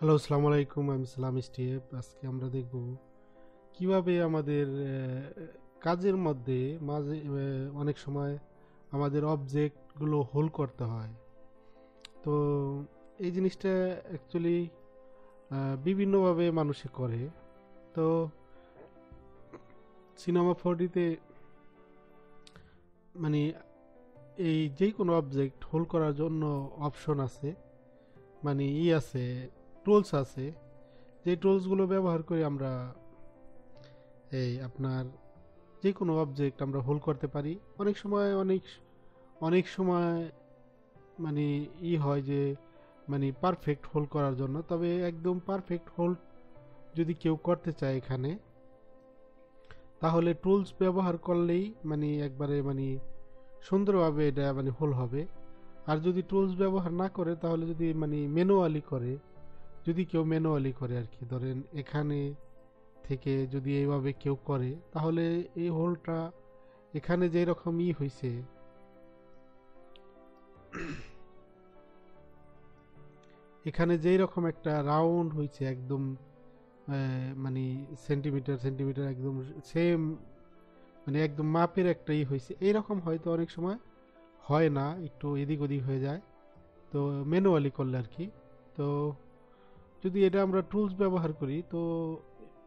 Hello, আসসালামু আলাইকুম। আমি সালাম স্টিভ। আজকে আমরা দেখব কিভাবে আমাদের কাজের মধ্যে মাঝে অনেক সময় আমাদের অবজেক্টগুলো হোল্ড করতে হয়। তো এই জিনিসটা অ্যাকচুয়ালি বিভিন্নভাবে মানুষে করে। তো সিনেমা 4ডিতে মানে এই যে কোনো অবজেক্ট হোল্ড করার জন্য অপশন আছে, মানে আছে, টুলস আছে। যে টুলসগুলো ব্যবহার করে আমরা এই আপনার যে কোনো অবজেক্ট আমরা হোল্ড করতে পারি। অনেক সময় অনেক সময় মানে হয় যে মানে পারফেক্ট হোল্ড করার জন্য, তবে একদম পারফেক্ট হোল্ড যদি কেউ করতে চায় এখানে, তাহলে টুলস ব্যবহার করলেই মানে একবারে মানে সুন্দরভাবে এটা মানে হোল্ড হবে। আর যদি টুলস ব্যবহার না করে, তাহলে যদি মানে ম্যানুয়ালি করে, যদি কেউ ম্যানুয়ালি করে আর কি, ধরেন এখানে থেকে যদি এইভাবে কেউ করে, তাহলে এই হোলটা এখানে যেই রকম হয়েছে, এখানে যেই রকম একটা রাউন্ড হয়েছে একদম, মানে সেন্টিমিটার সেন্টিমিটার একদম সেম, মানে একদম মাপের একটা হয়েছে, এইরকম হয়তো অনেক সময় হয় না, একটু এদিক ওদিক হয়ে যায়। তো ম্যানুয়ালি করলে আর কি। তো যদি এটা আমরা টুলস ব্যবহার করি, তো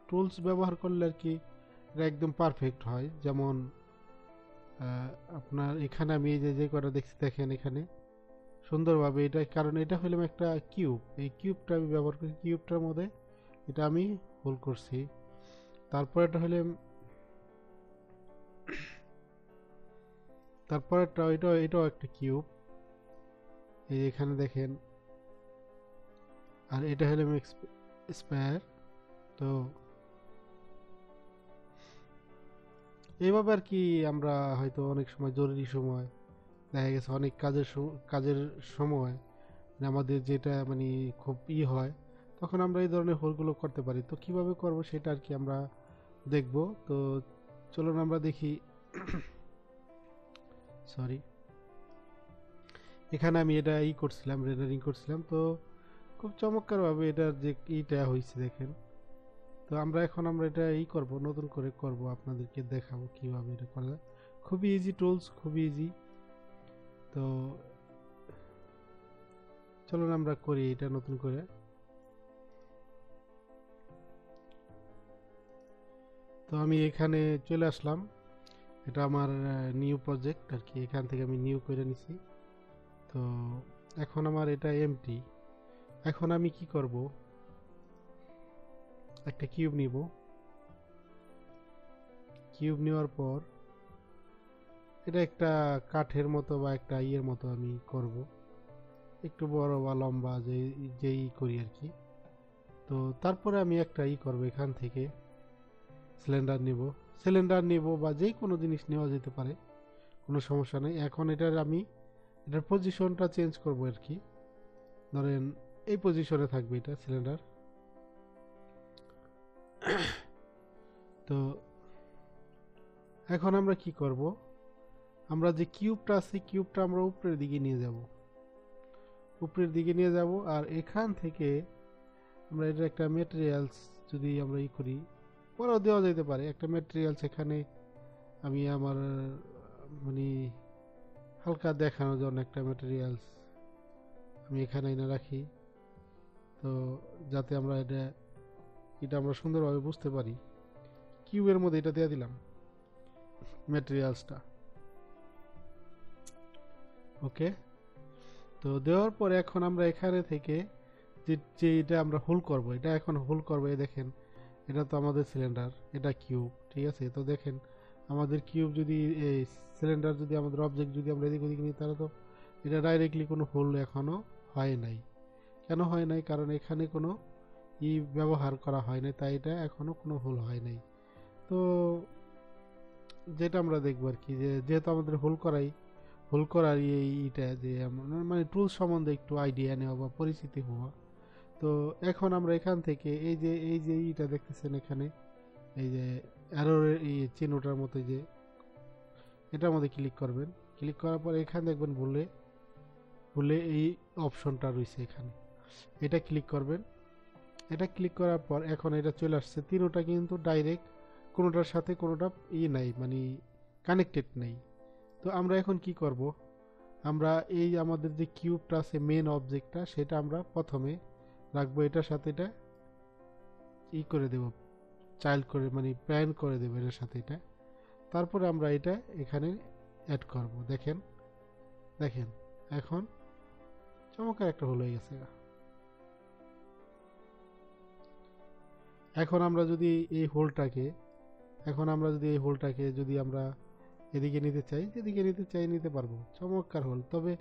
টুলস ব্যবহার করলে আর কি এটা একদম পারফেক্ট হয়। যেমন আপনার এখানে আমি এই যে যে কটা দেখছি, দেখেন এখানে সুন্দরভাবে এটা, কারণ এটা হলো একটা কিউব, এই কিউবটা আমি ব্যবহার করি, কিউবটার মধ্যে এটা আমি হোল করছি। তারপর এটা হলে তারপর এটাও একটা কিউব, এই যে এখানে দেখেন। আর এটা হলো স্পেয়ার। তো এইভাবে আর কি আমরা হয়তো অনেক সময় জরুরি সময় দেখা গেছে অনেক কাজের সময় মানে আমাদের যেটা মানে খুব হয়, তখন আমরা এই ধরনের হোলগুলো করতে পারি। তো কিভাবে করব সেটা আর কি আমরা দেখব। তো চলুন আমরা দেখি। সরি, এখানে আমি এটা করছিলাম, রেন্ডারিং করছিলাম। তো খুব চমৎকারভাবে এটার যে হয়েছে দেখেন। তো আমরা এটা করব, নতুন করে করব, আপনাদেরকে দেখাবো কিভাবে এটা করা যায়। খুবই ইজি টুলস, খুবই ইজি। তো চলুন আমরা করি এটা নতুন করে। তো আমি এখানে চলে আসলাম, এটা আমার নিউ প্রজেক্ট আর কি, এখান থেকে আমি নিউ করে নিছি। তো এখন আমার এটা এমটি। এখন আমি কি করব, একটা কিউব নিব। কিউব নেওয়ার পর এটা একটা কাঠের মতো বা একটা মতো আমি করব, একটু বড় বা লম্বা যেই করি আর কি। তো তারপরে আমি একটা করব, এখান থেকে সিলিন্ডার নিব বা যে কোনো জিনিস নেওয়া যেতে পারে, কোনো সমস্যা নেই। এখন এটার পজিশনটা চেঞ্জ করব আর কি। ধরেন এই পজিশনে থাকবে এটা সিলিন্ডার। তো এখন আমরা কি করব, আমরা যে কিউবটা আছে, কিউবটা আমরা উপরের দিকে নিয়ে যাব, আর এখান থেকে আমরা এটা একটা ম্যাটেরিয়ালস যদি আমরা করি, পরেও দেওয়া যেতে পারে একটা ম্যাটেরিয়ালস এখানে। আমি আমার মানে হালকা দেখানোর জন্য একটা ম্যাটেরিয়ালস আমি এখানে এনে রাখি। তো যাতে আমরা এটা এটা আমরা সুন্দরভাবে বুঝতে পারি, কিউবের মধ্যে এটা দিয়ে দিলাম ম্যাটেরিয়ালসটা। ওকে। তো দেওয়ার পরে এখন আমরা এখানে থেকে যে এটা আমরা হোল করব, এটা এখন হোল করব। এই দেখেন, এটা তো আমাদের সিলিন্ডার, এটা কিউব, ঠিক আছে? তো দেখেন, আমাদের কিউব যদি এই সিলিন্ডার যদি আমাদের অবজেক্ট যদি আমরা এদিক ওদিক নিই, তাহলে তো এটা ডাইরেক্টলি কোনো হোল এখনো হয় নাই। কেন হয় নাই? কারণ এখানে কোনো ব্যবহার করা হয় নাই, তাই এটা এখনো কোনো হোল হয় নাই। তো যেটা আমরা দেখবো আর কি, যে যেহেতু আমাদের হোল করার এইটা যে মানে টুল সম্বন্ধে একটু আইডিয়া নেওয়া বা পরিচিতি হওয়া। তো এখন আমরা এখান থেকে এই যে এইটা দেখতেছেন এখানে, এই যে অ্যারোর এই চিহ্নটার মতো, যে এটার মধ্যে ক্লিক করবেন। ক্লিক করার পর এখানে দেখবেন ভুলে ভুলে এই অপশনটা রয়েছে এখানে, এটা ক্লিক করবেন। এটা ক্লিক করার পর এখন এটা চলে আসছে, তিনোটা কিন্তু ডাইরেক্ট কোনোটার সাথে কোনোটা নাই, মানে কানেক্টেড নেই। তো আমরা এখন কি করব, আমরা এই আমাদের যে কিউবটা আছে মেন অবজেক্টটা, সেটা আমরা প্রথমে রাখবো এটার সাথে, এটা করে দেব, চাইল্ড করে মানে প্যান করে দেব এটার সাথে এটা। তারপরে আমরা এটা এখানে অ্যাড করব। দেখেন দেখেন এখন চমৎকার একটা হোল হয়ে গেছে। এখন আমরা যদি এই হোলটাকে যদি আমরা এদিকে নিতে চাই, যেদিকে নিতে চাই নিতে পারবো, চমৎকার হোল। তবে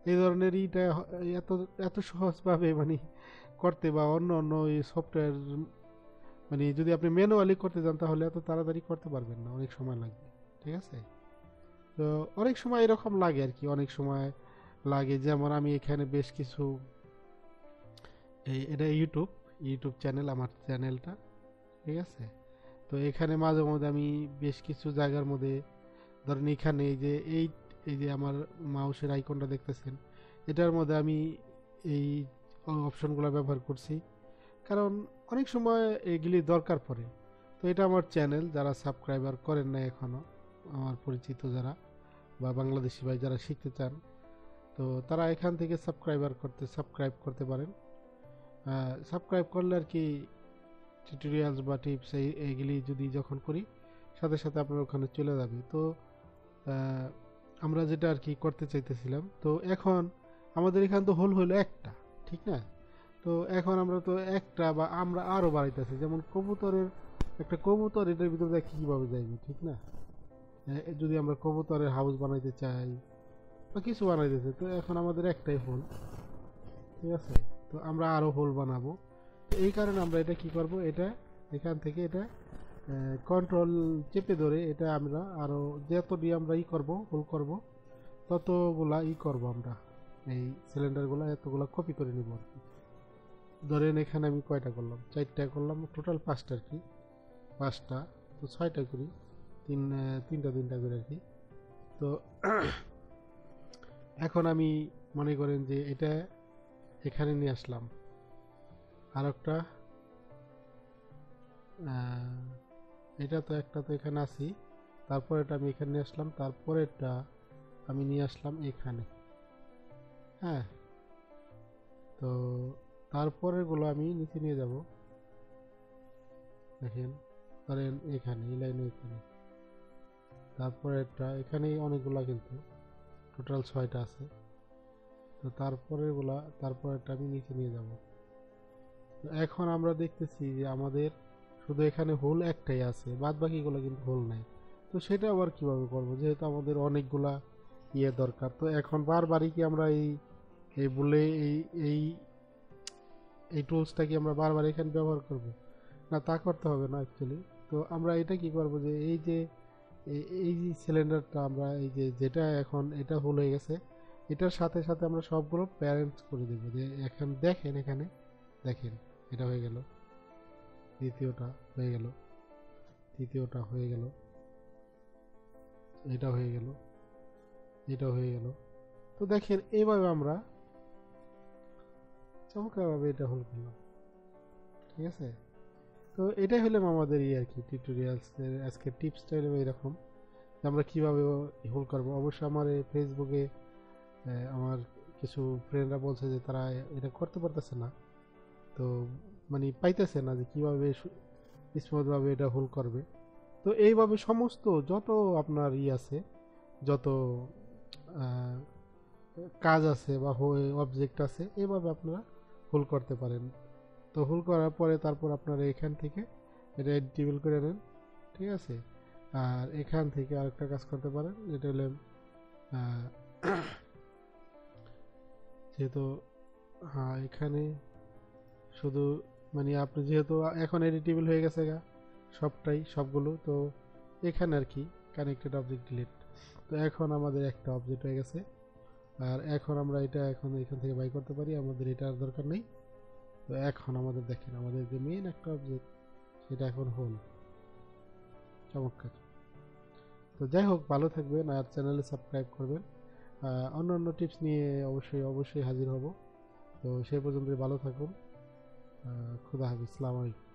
এই ধরনের ইটা এত এত সহজভাবে মানে করতে, বা অন্য অন্য এই সফটওয়্যার মানে যদি আপনি ম্যানুয়ালি করতে যান তাহলে এত তাড়াতাড়ি করতে পারবেন না, অনেক সময় লাগবে। ঠিক আছে, তো অনেক সময় এরকম লাগে আর কি, অনেক সময় লাগে। যেমন আমি এখানে বেশ কিছু এটা ইউটিউব চ্যানেল, আমার চ্যানেলটা, ঠিক আছে। তো এখানে মাঝে মধ্যে আমি বেশ কিছু জায়গার মধ্যে, ধরেন এখানে এই যে আমার মাউসের আইকনটা দেখতেছেন, এটার মধ্যে আমি এই অপশনগুলো ব্যবহার করছি, কারণ অনেক সময় এগুলি দরকার পড়ে। তো এটা আমার চ্যানেল, যারা সাবস্ক্রাইবার করেন না এখনও, আমার পরিচিত যারা বা বাংলাদেশি ভাই যারা শিখতে চান, তো তারা এখান থেকে সাবস্ক্রাইব করতে পারেন। সাবস্ক্রাইব করলে আর কি টিউটোরিয়ালস বা টিপস এইগুলি যদি যখন করি, সাথে সাথে আপনার ওখানে চলে যাবে। তো আমরা যেটা আর কি করতে চাইতেছিলাম, তো এখন আমাদের এখানে তো হোল হলো একটা, ঠিক না? তো এখন আমরা তো একটা বা আমরা আরও বাড়াইতেছি, যেমন একটা কবুতর এটার ভিতরে দেখি কীভাবে যাইবে, ঠিক না? যদি আমরা কবুতরের হাউস বানাইতে চাই বা কিছু বানাইতেছে, তো এখন আমাদের একটাই হোল, ঠিক আছে। তো আমরা আরও হোল বানাবো। তো এই কারণে আমরা এটা কি করব, এটা এখান থেকে এটা কন্ট্রোল চেপে ধরে এটা আমরা আরও যতটি আমরা হোল করব, ততগুলা করব আমরা, এই সিলিন্ডারগুলো এতগুলা কপি করে নিব আর কি। ধরেন এখানে আমি কয়টা করলাম, 4টা করলাম, টোটাল 5টা আর কি, 5টা, তো 6টা করি, তিনটা করে আর কি। তো এখন আমি মনে করেন যে এটা এখানে নিয়ে আসলাম, আর একটা এটা তো একটা তো এখানে আসি, তারপর এটা আমি এখানে নিয়ে আসলাম, তারপরে এটা আমি নিয়ে আসলাম এখানে। হ্যাঁ, তো তারপরের গুলো আমি নিচে নিয়ে যাব। দেখেন, ধরেন এখানে এই লাইনে এখানে, তারপরে এটা এখানে অনেকগুলা, কিন্তু টোটাল 6টা আছে। তো তারপর এটা আমি নিচে নিয়ে যাব। এখন আমরা দেখতেছি যে আমাদের শুধু এখানে হোল একটাই আছে, বাদ বাকিগুলো কিন্তু হোল নাই। তো সেটা আবার কিভাবে করব, যেহেতু আমাদের অনেকগুলা দরকার। তো এখন বারবারই কি আমরা এই বলে এই এই টুলসটা কি আমরা বারবার এখানে ব্যবহার করব না? তা করতে হবে না অ্যাকচুয়ালি। তো আমরা এটা কি করব, যে এই যে সিলিন্ডারটা আমরা যেটা এখন এটা হোল হয়ে গেছে, এটার সাথে সাথে আমরা সবগুলো প্যারেন্টস করে দেব। যে এখন দেখেন এখানে, দেখেন এটা হয়ে গেল, দ্বিতীয়টা হয়ে গেল, তৃতীয়টা হয়ে গেল, এটা হয়ে গেল, এটা হয়ে গেল। তো দেখেন এইভাবে আমরা চমৎকারভাবে এটা হোল করলাম, ঠিক আছে। তো এটাই হলাম আমাদের আর কি টিউটোরিয়ালস এর আজকে টিপসটা হলো এরকম, যে আমরা কিভাবে হোল করব। অবশ্যই আমার ফেসবুকে আমার কিছু ফ্রেন্ডরা বলছে যে তারা এটা করতে পারতেছে না, তো মানে পাইতেছে না যে কিভাবে স্মুথভাবে এটা হোল করবে। তো এইভাবে সমস্ত যত আপনার আছে, যত কাজ আছে বা অবজেক্ট আছে, এইভাবে আপনারা হোল করতে পারেন। তো হোল করার পরে তারপর আপনারা এখান থেকে এটা এডিটেবল করে নেন, ঠিক আছে। আর এখান থেকে আরেকটা কাজ করতে পারেন, যেটা হলো যেহেতু হ্যাঁ এখানে শুধু মানে আপনি যেহেতু এখন এডিটেবল হয়ে গেছে সবগুলো, তো এখানে আর কি কানেক্টেড অবজেক্ট ডিলিট। তো এখন আমাদের একটা অবজেক্ট হয়ে গেছে, আর এখন আমরা এটা এখন এখান থেকে বাই করতে পারি, আমাদের এটা আর দরকার নেই। তো এখন আমাদের দেখেন আমাদের যে মেইন একটা অবজেক্ট, সেটা এখন হোল, চমৎকার। তো যাই হোক, ভালো থাকবেন আর চ্যানেলে সাবস্ক্রাইব করবেন। অন্য অন্য টিপস নিয়ে অবশ্যই হাজির হব। তো সেই পর্যন্ত ভালো থাকুন। খুদা হাফিজ, আসসালামু আলাইকুম।